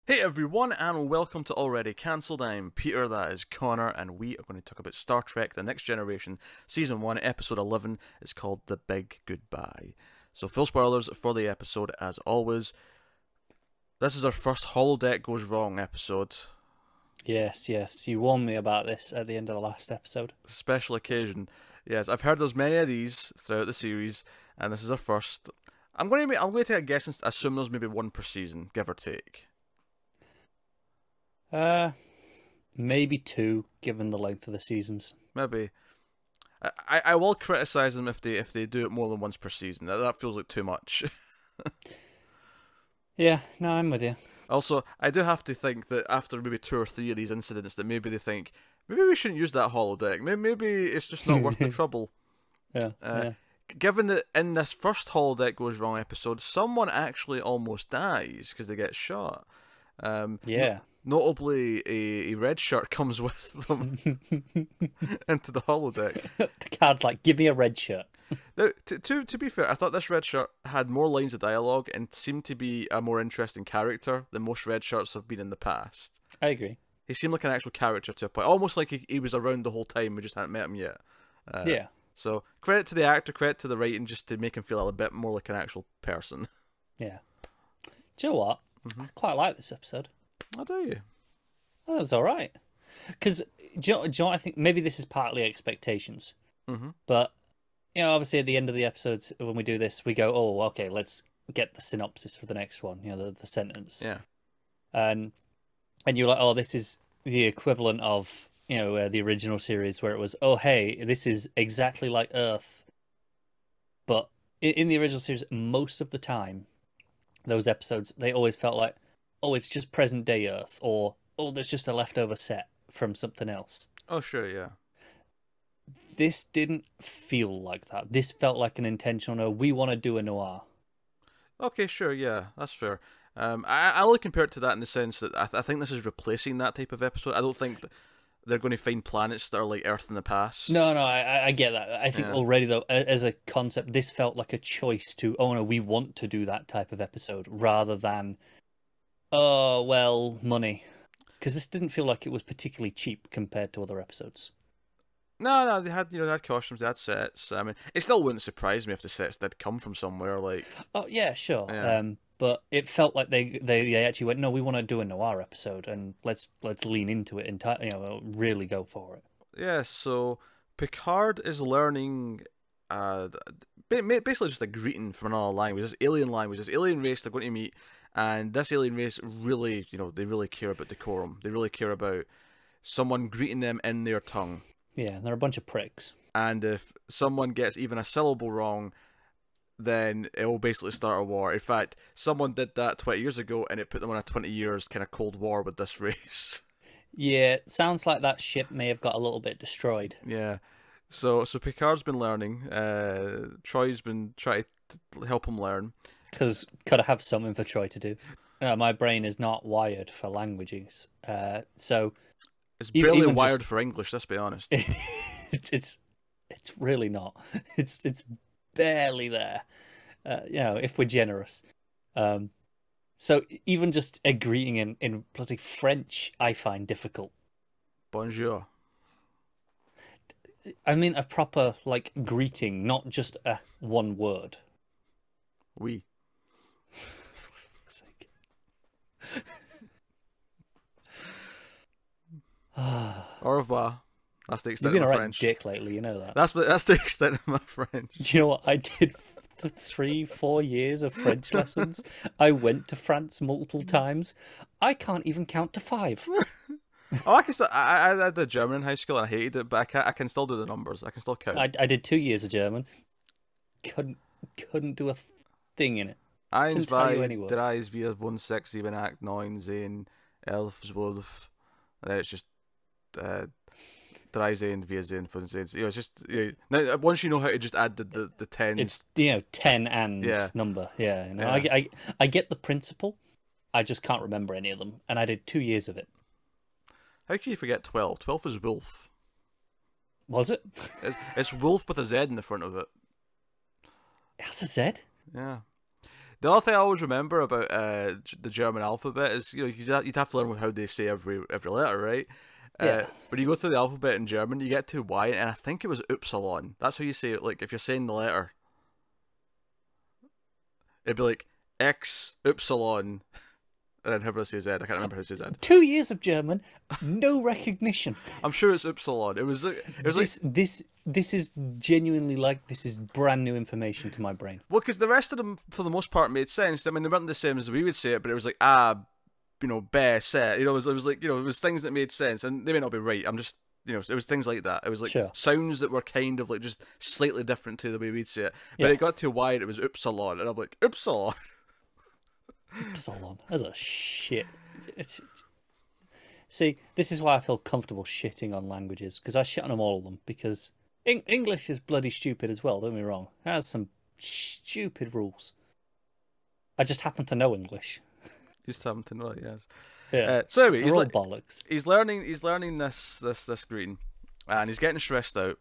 Hey everyone, and welcome to Already Cancelled. I'm Peter, that is Connor, and we are going to talk about Star Trek The Next Generation, Season 1, Episode 11. It's called The Big Goodbye. So, full spoilers for the episode, as always. This is our first holodeck goes wrong episode. Yes, you warned me about this at the end of the last episode. Special occasion. Yes, I've heard there's many of these throughout the series, and this is our first. I'm going to take a guess and assume there's maybe one per season, give or take. Maybe two, given the length of the seasons. Maybe. I will criticize them if they do it more than once per season. That feels like too much. Yeah, no, I'm with you. Also, I do have to think that after maybe 2 or 3 of these incidents, that maybe they think maybe we shouldn't use that holodeck. Maybe it's just not worth the trouble. Yeah. Given that in this first holodeck goes wrong episode, someone actually almost dies because they get shot. Yeah. Notably, a red shirt comes with them into the holodeck. The card's like, give me a red shirt. Now, to be fair, I thought this red shirt had more lines of dialogue and seemed to be a more interesting character than most red shirts have been in the past. I agree. He seemed like an actual character to a point, almost like he was around the whole time. We just hadn't met him yet. Yeah. So credit to the actor, credit to the writing, just to make him feel a bit more like an actual person. Yeah. Do you know what? I quite like this episode. Oh, do you? That was all right. Because, do you know what I think? Maybe this is partly expectations. But, obviously at the end of the episode, when we do this, we go, oh, okay, let's get the synopsis for the next one, the sentence. Yeah. And you're like, oh, this is the equivalent of, the original series where it was, oh, hey, this is exactly like Earth. But in the original series, most of the time, those episodes, they always felt like, oh, it's just present day Earth, or, oh, there's just a leftover set from something else. Oh, sure, yeah. This didn't feel like that. This felt like an intentional, no, we want to do a noir. Okay, sure, yeah, that's fair. I only compare it to that in the sense that I think this is replacing that type of episode. I don't think that they're going to find planets that are like Earth in the past. No, I get that. I think already, though, as a concept, this felt like a choice to, oh, no, we want to do that type of episode, rather than, oh, well, money. Because this didn't feel like it was particularly cheap compared to other episodes. No, they had they had costumes, they had sets. I mean, it still wouldn't surprise me if the sets did come from somewhere. Like, oh yeah, sure. Yeah. But it felt like they actually went, no, we want to do a noir episode, and let's lean into it and really go for it. Yeah. So Picard is learning, basically just a greeting from another language, this alien language, this alien race they're going to meet, and this alien race really, they really care about decorum. They really care about someone greeting them in their tongue. Yeah, they're a bunch of pricks. And if someone gets even a syllable wrong, then it will basically start a war. In fact, someone did that 20 years ago, and it put them on a 20 years kind of Cold War with this race. Yeah, it sounds like that ship may have got a little bit destroyed. Yeah. So Picard's been learning. Troy's been trying to help him learn. Because gotta have something for Troy to do. My brain is not wired for languages, so it's barely wired for English. Let's be honest. It's really not. It's barely there. If we're generous. So even just a greeting in bloody French, I find difficult. Bonjour. I mean a proper greeting, not just a one word. Oui. Au revoir. That's the extent You've of been my a right French. dick lately, you know that. That's the extent of my French. Do you know what I did? 3-4 years of French lessons. I went to France multiple times. I can't even count to 5. Oh, I can still. I did German in high school and I hated it, but I can still do the numbers. I can still count. I did 2 years of German. Couldn't do a thing in it. 1, 2, 3, 4, 5, 6, 7, 8, 9, 10, 11, 12. And then it's just 3, 4, 5, 6. It's just now once you know how to just add the tens. It's 10 and number. Yeah. I get the principle. I just can't remember any of them, and I did 2 years of it. How can you forget 12? 12 is wolf. Was it? It's wolf with a Z in the front of it. It has a Z? Yeah. The other thing I always remember about the German alphabet is, you'd have to learn how they say every letter, right? Yeah. When you go through the alphabet in German, you get to Y, and I think it was Upsilon. That's how you say it. Like if you're saying the letter, it'd be like X Upsilon, and then whoever says Z, I can't remember who says Z. 2 years of German, no recognition. I'm sure it's Upsilon. It was This is genuinely like, this is brand new information to my brain. Well, because the rest of them, for the most part, made sense. I mean, they weren't the same as we would say it, but it was like be, set. It was like, it was things that made sense, and they may not be right. I'm just, it was things like that. It was like sounds that were kind of like just slightly different to the way we'd say it. But it got to Y, and it was Upsilon, and I'm like, Upsilon. Upsilon. That's a shit. See, this is why I feel comfortable shitting on languages, because I shit on all of them, because English is bloody stupid as well, don't get me wrong. It has some stupid rules. I just happen to know English. Just happen to know it, yes. Yeah. So anyway, he's all bollocks. He's learning this greeting, and he's getting stressed out,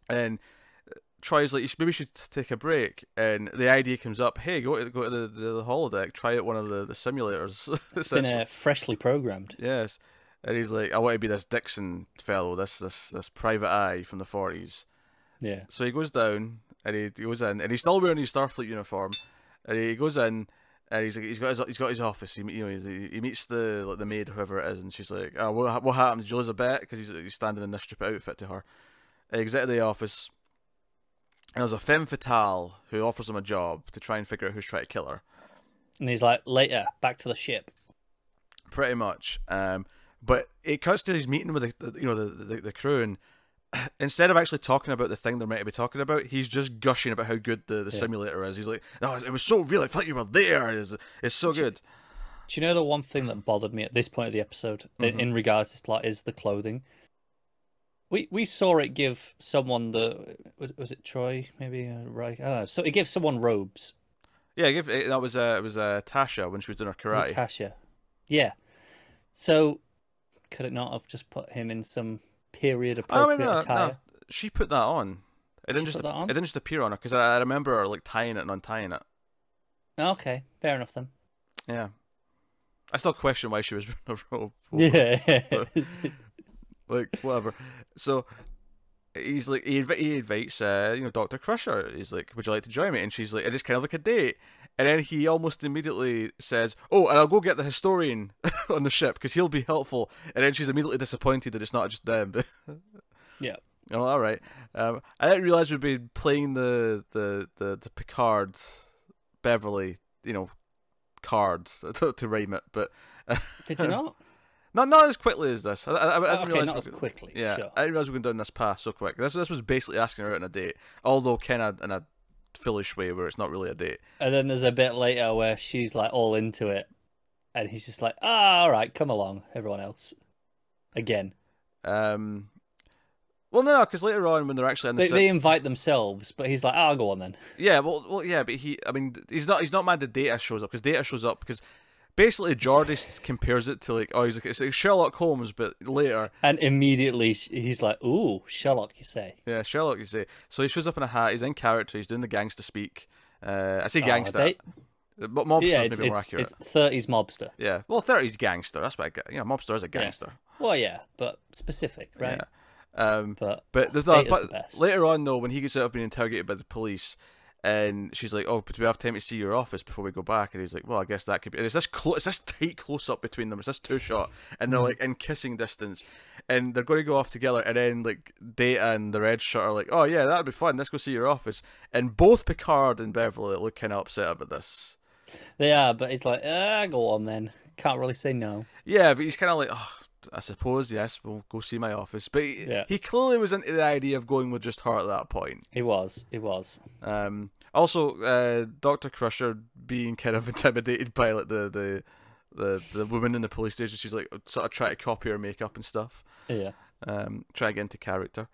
and tries like, maybe you should take a break, and the idea comes up, hey, go to the holodeck, try out one of the simulators. It's been freshly programmed. Yes. And he's like, I want to be this Dixon fellow, this private eye from the 40s. Yeah. So he goes down, and he goes in, and he's still wearing his Starfleet uniform, and he goes in, and he's got his office. He meets the maid, or whoever it is, and she's like, oh, what happened? Did you lose a bet? Because he's standing in this stupid outfit to her. And he goes out of the office, and there's a femme fatale who offers him a job to try and figure out who's trying to kill her. And he's like, later, back to the ship. Pretty much. But it cuts to his meeting with the crew, and instead of actually talking about the thing they're meant to be talking about, he's just gushing about how good the simulator is. He's like, "No, it was so real. I felt like you were there. It's so good." Do you know the one thing that bothered me at this point of the episode, in regards to this plot, is the clothing? We saw it give someone was it Troy, maybe, right? I don't know. So it gave someone robes. Yeah, it was Tasha when she was doing her karate. Tasha, yeah. So could it not have just put him in some period appropriate attire? No. She put that on. It didn't just appear on her, because I remember her like tying it and untying it. Okay, fair enough then. Yeah, I still question why she was wearing a robe. Yeah, but, like whatever. So he's like, he invites Dr. Crusher. He's like, would you like to join me? And she's like, it is kind of like a date. And then he almost immediately says, oh, and I'll go get the historian on the ship, because he'll be helpful. And then she's immediately disappointed that it's not just them. Yeah. Oh, all right. I didn't realize we'd be playing the Picard Beverly, cards to rhyme it. But did you not? Not as quickly as this. Okay, not as quickly. Yeah, sure. I didn't realize we were going down this path so quick. This was basically asking her out on a date, although kind of in a foolish way where it's not really a date. And then there's a bit later where she's like all into it, and he's just like, all right, come along, everyone else. Again. Well, no, because later on when they're actually in they invite themselves, but he's like, I'll go on then. Yeah, well, yeah, but he's not mad that Data shows up, because Data shows up because basically Geordi compares it to it's like Sherlock Holmes, but later. And immediately he's like, ooh, Sherlock, you say? Yeah, Sherlock, you say. So he shows up in a hat. He's in character. He's doing the gangster speak. I say gangster. But mobster's maybe more accurate. It's 30s mobster. Yeah, well, 30s gangster. That's what mobster is a gangster. Yeah. Well, yeah, but specific, right? Yeah. But later on, though, when he gets out of being interrogated by the police, and she's like, "Oh, but do we have time to see your office before we go back?" And he's like, "Well, I guess that could be." And it's this tight close up between them. It's this two shot, and they're like in kissing distance, and they're going to go off together. And then like Data and the red shirt are like, "Oh yeah, that'd be fun. Let's go see your office." And both Picard and Beverly look kind of upset about this. They are, but he's like, "Go on then." Can't really say no. Yeah, but he's kind of like, "Oh, I suppose, yes, we'll go see my office." But he clearly was into the idea of going with just her at that point. He was. Also, Dr. Crusher being kind of intimidated by like the woman in the police station. She's like sort of trying to copy her makeup and stuff. Yeah. Try to get into character.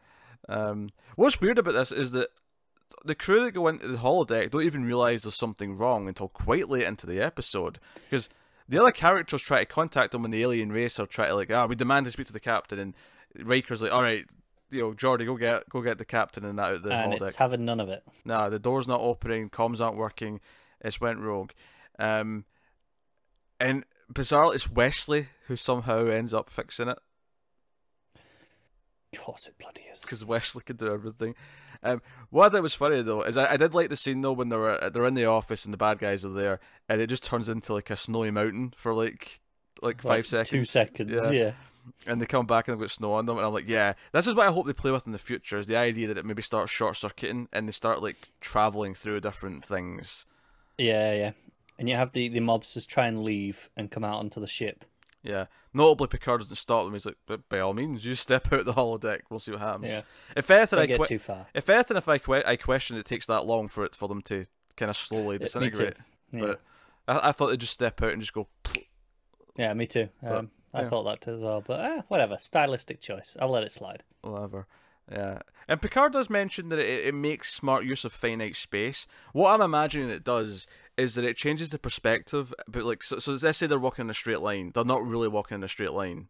What's weird about this is that the crew that go into the holodeck don't even realise there's something wrong until quite late into the episode, because the other characters try to contact them when the alien race are trying to like, we demand to speak to the captain, and Riker's like, all right, Geordi, go get the captain and that out the holodeck. And it's having none of it. Nah, the door's not opening, comms aren't working, It's went rogue. And bizarrely, it's Wesley who somehow ends up fixing it. Of course it bloody is. Because Wesley could do everything. What I thought was funny though is I did like the scene though when they're in the office and the bad guys are there, and it just turns into like a snowy mountain for like 5 seconds. 2 seconds, yeah. And they come back and they've got snow on them, and I'm like, yeah, this is what I hope they play with in the future, is the idea that it maybe starts short-circuiting and they start like travelling through different things. Yeah. And you have the mobsters try and leave and come out onto the ship. Yeah. Notably, Picard doesn't stop them. He's like, but by all means, you step out the holodeck. We'll see what happens. Yeah. If anything, Don't get too far. If anything, I question it takes that long for them to kind of slowly disintegrate. Me too. Yeah. But I thought they'd just step out and just go. Yeah, me too. I thought that too as well, but whatever. Stylistic choice. I'll let it slide. Whatever. Yeah. And Picard does mention that it makes smart use of finite space. What I'm imagining it does is that it changes the perspective. But like, so let's say they're walking in a straight line. They're not really walking in a straight line.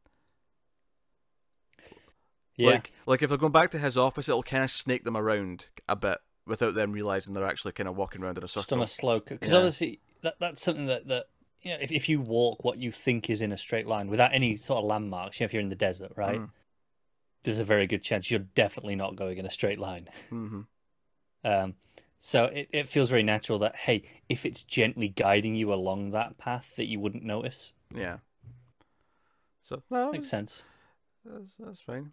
Yeah. Like if they're going back to his office, it'll kind of snake them around a bit without them realizing they're actually kind of walking around in a circle. Just on a slow, because obviously that's something that you know, if you walk what you think is in a straight line without any sort of landmarks, you know, if you're in the desert, right? There's a very good chance you're definitely not going in a straight line. Mm-hmm. So it feels very natural that, hey, if it's gently guiding you along that path, that you wouldn't notice. Yeah. So makes sense. That's fine.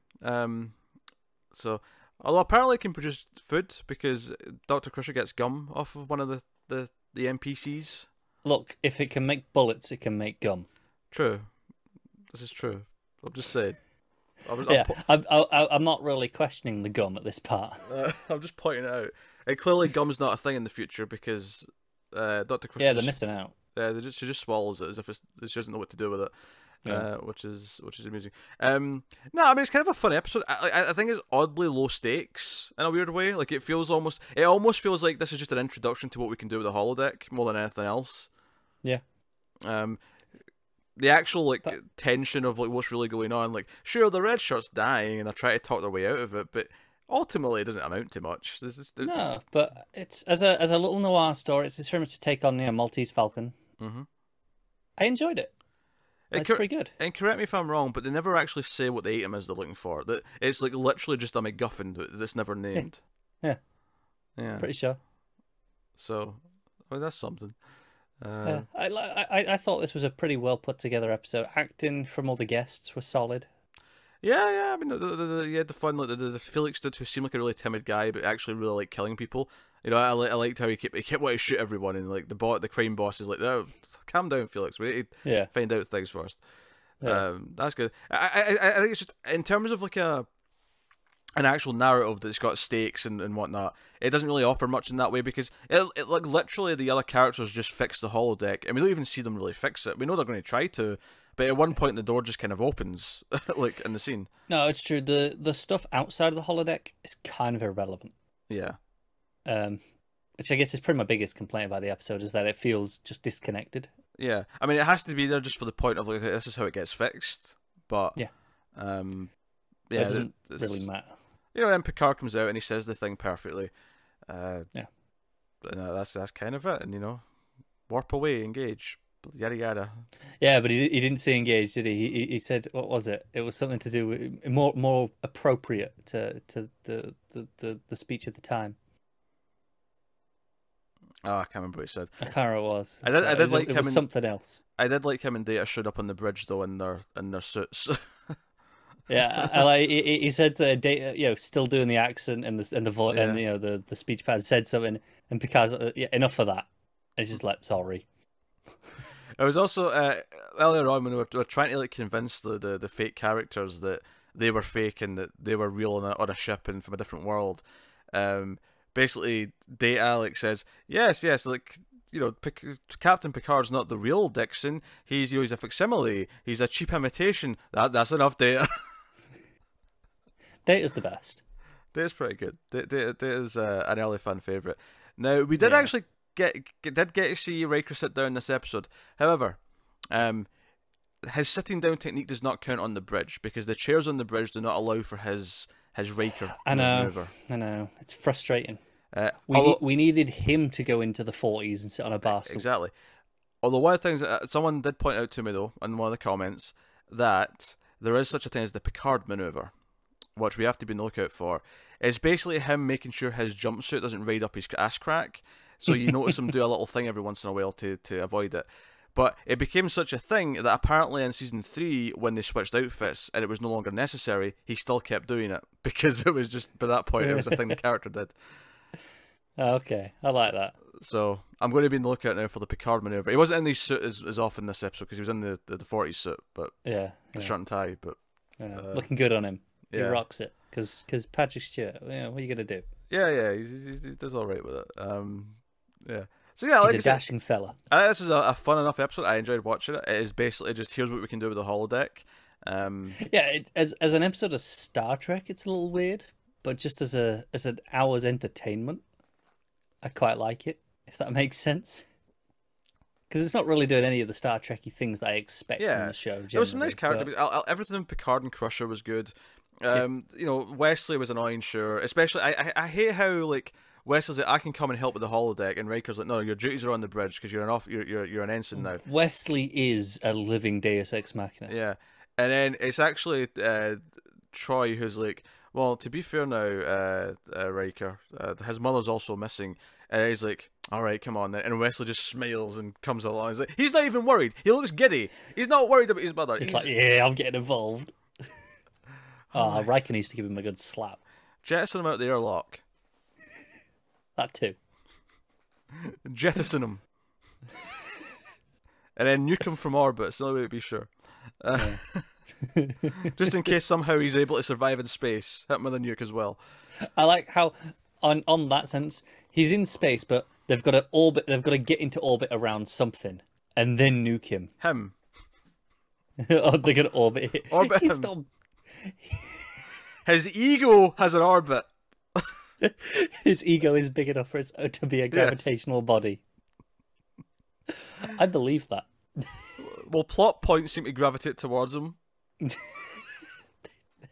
So although apparently it can produce food because Dr. Crusher gets gum off of one of the NPCs. Look, if it can make bullets, it can make gum. True. This is true. I'm just saying. I'm not really questioning the gum at this part. I'm just pointing it out. And clearly gum's not a thing in the future because Dr. Crusher... Yeah, they're missing out. Yeah, she just swallows it as if she doesn't know what to do with it. Yeah. Which is amusing. No, I mean it's kind of a fun episode. I think it's oddly low stakes in a weird way. Like it almost feels like this is just an introduction to what we can do with the holodeck more than anything else. Yeah. The actual tension of what's really going on. Like sure, the red shirt's dying and they're trying to talk their way out of it, but ultimately it doesn't amount to much. No, but it's as a little noir story. It's very much to take on Maltese Falcon. Mm-hmm. I enjoyed it. It's pretty good. And correct me if I'm wrong, but they never actually say what the item is they're looking for. That it's like literally just a MacGuffin that's never named. Yeah. Pretty sure. So, that's something. I thought this was a pretty well put together episode. Acting from all the guests was solid. Yeah. I mean, you had the fun, like the Felix did, who seemed like a really timid guy, but actually really like killing people. You know, I liked how he kept wanting to shoot everyone, and like the crime boss is like, "Oh, calm down, Felix. We need to find out things first." Yeah. That's good. I think it's just in terms of like an actual narrative that's got stakes and whatnot. It doesn't really offer much in that way because it like literally the other characters just fix the holodeck, and we don't even see them really fix it. We know they're going to try to. But at one point, the door just kind of opens, like in the scene. No, it's true. The stuff outside of the holodeck is kind of irrelevant. Yeah. Which I guess is probably my biggest complaint about the episode is that it feels just disconnected. Yeah, I mean, it has to be there just for the point of like this is how it gets fixed. But yeah, it doesn't really matter. You know, then Picard comes out and he says the thing perfectly. Yeah. That's kind of it, and you know, warp away, engage. Yada yada. Yeah, but he didn't say engage, did he? He said, what was it? It was something to do with more appropriate to the speech at the time. Oh, I can't remember what he said. I can't remember what it was. I did like it him. Was something else. I did like him and Data showed up on the bridge though in their suits. Yeah, I like he said Data, still doing the accent and the voice and the speech pad said something, and Picard's enough of that. And he's just like, sorry. It was also earlier on when we were trying to convince the fake characters that they were fake and that they were real on a ship and from a different world. Basically, Data says yes, Captain Picard's not the real Dixon. He's a facsimile. He's a cheap imitation. That's enough, Data. Data's the best. Data's pretty good. Data's an early fan favorite. Now we did actually. Get to see Riker sit down in this episode. However, his sitting down technique does not count on the bridge because the chairs on the bridge do not allow for his Riker maneuver. I know. It's frustrating. We needed him to go into the 40s and sit on a bar stool. Exactly. Although one of the things someone did point out to me though in one of the comments that there is such a thing as the Picard maneuver, which we have to be on the lookout for. It's basically him making sure his jumpsuit doesn't raid up his ass crack. So you notice him do a little thing every once in a while to avoid it. But it became such a thing that apparently in season 3, when they switched outfits and it was no longer necessary, he still kept doing it because it was just by that point it was a thing the character did. Okay, I like that. So I'm going to be on the lookout now for the Picard maneuver. He wasn't in his suit as often this episode because he was in the 40s suit, but the shirt and tie. But looking good on him. He rocks it because Patrick Stewart. What are you gonna do? Yeah, he does all right with it. So yeah, like he's a dashing fella. This is a fun enough episode. I enjoyed watching it. It is basically just here's what we can do with the holodeck. As an episode of Star Trek, it's a little weird, but just as an hour's entertainment, I quite like it. If that makes sense. Because it's not really doing any of the Star Trek-y things that I expect from the show. There was some nice characters. Everything in Picard and Crusher was good. Wesley was annoying, sure. Especially, I hate how like Wesley's like, I can come and help with the holodeck, and Riker's like, no, your duties are on the bridge because you're an ensign now. Wesley is a living Deus Ex Machina. Yeah, and then it's actually Troy who's like, well, to be fair now, Riker, his mother's also missing. And he's like, all right, come on then. And Wesley just smiles and comes along. He's like, he's not even worried. He looks giddy. He's not worried about his mother. He's like, yeah, I'm getting involved. Riker needs to give him a good slap. Jettison him out the airlock. That too. Jettison him. And then nuke him from orbit. It's the only way to be sure. Just in case somehow he's able to survive in space. Hit him with a nuke as well. I like how, on that sense, he's in space, but they've got to orbit. They've got to get into orbit around something, and then nuke him. Him. Oh, they're gonna orbit. Orbit him. Not... His ego has an orbit. His ego is big enough for it to be a gravitational body. I believe that. Well, plot points seem to gravitate towards him.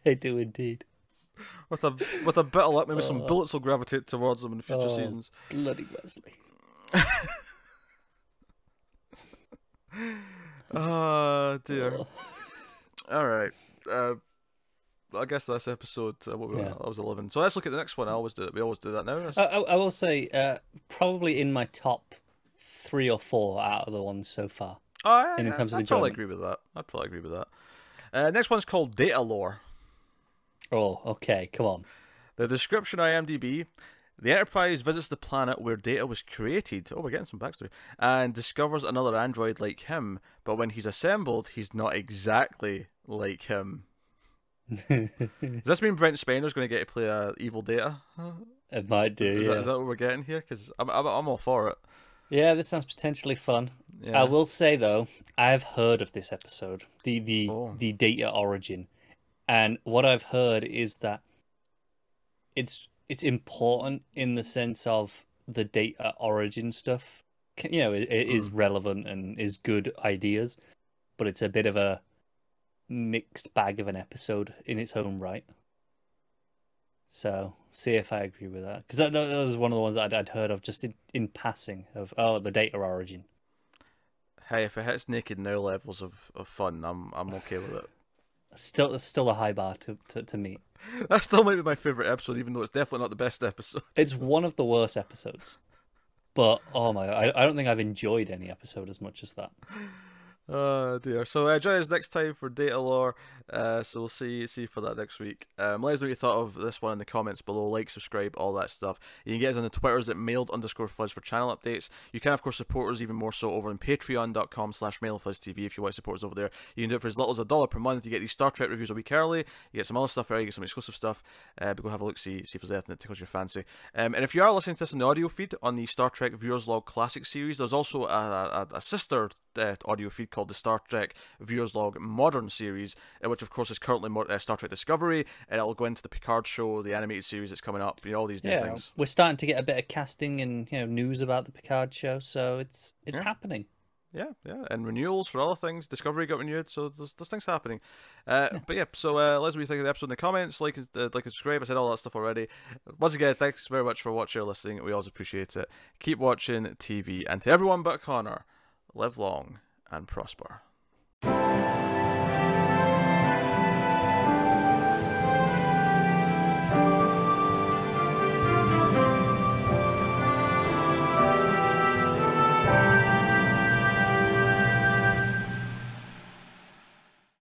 They do indeed. With a bit of luck, maybe some bullets will gravitate towards them in future seasons. Bloody Wesley. Oh dear. All right. I guess that's episode. I was 11. So let's look at the next one. I always do it. We always do that now. I will say, probably in my top 3 or 4 out of the ones so far. Oh, yeah, in terms of I'd probably agree with that. Next one's called Data Lore. Oh, okay, come on. The description IMDb: the Enterprise visits the planet where Data was created. Oh, we're getting some backstory. And discovers another android like him, but when he's assembled, he's not exactly like him. Does this mean Brent Spiner's going to get to play evil Data? It might do. Is that what we're getting here? Because I'm all for it. Yeah, this sounds potentially fun. Yeah. I will say though, I've heard of this episode, the Data origin, and what I've heard is that it's important in the sense of the Data origin stuff. You know, it is relevant and is good ideas, but it's a bit of a mixed bag of an episode in its own right. So, see if I agree with that. Because that was one of the ones that I'd heard of just in passing, of, the Data origin. Hey, if it hits naked now levels of fun, I'm okay with it. It's still a high bar to meet. That still might be my favourite episode, even though it's definitely not the best episode. It's one of the worst episodes. But, oh my God, I don't think I've enjoyed any episode as much as that. Oh dear. So join us next time for Data Lore. So we'll see for that next week. Let us know what you thought of this one in the comments below. Like, subscribe, all that stuff. You can get us on the Twitters at mailed_fuzz for channel updates. You can of course support us even more so over on patreon.com/mailfuzztv if you want to support us over there. You can do it for as little as $1 per month. You get these Star Trek reviews a week early. You get some other stuff there. You get some exclusive stuff. But go have a look, see if there's anything that tickles your fancy. And if you are listening to this in the audio feed on the Star Trek Viewers Log Classic series, there's also a sister audio feed called the Star Trek Viewers Log Modern series, which of course is currently Star Trek Discovery, and it'll go into the Picard show, the animated series that's coming up, all these new things. We're starting to get a bit of casting and news about the Picard show, so it's happening. Yeah, and renewals for other things. Discovery got renewed, so there's things happening. But yeah, so let us know what you think of the episode in the comments. Like and subscribe. I said all that stuff already. Once again, thanks very much for watching or listening. We always appreciate it. Keep watching TV, and to everyone but Connor, live long and prosper.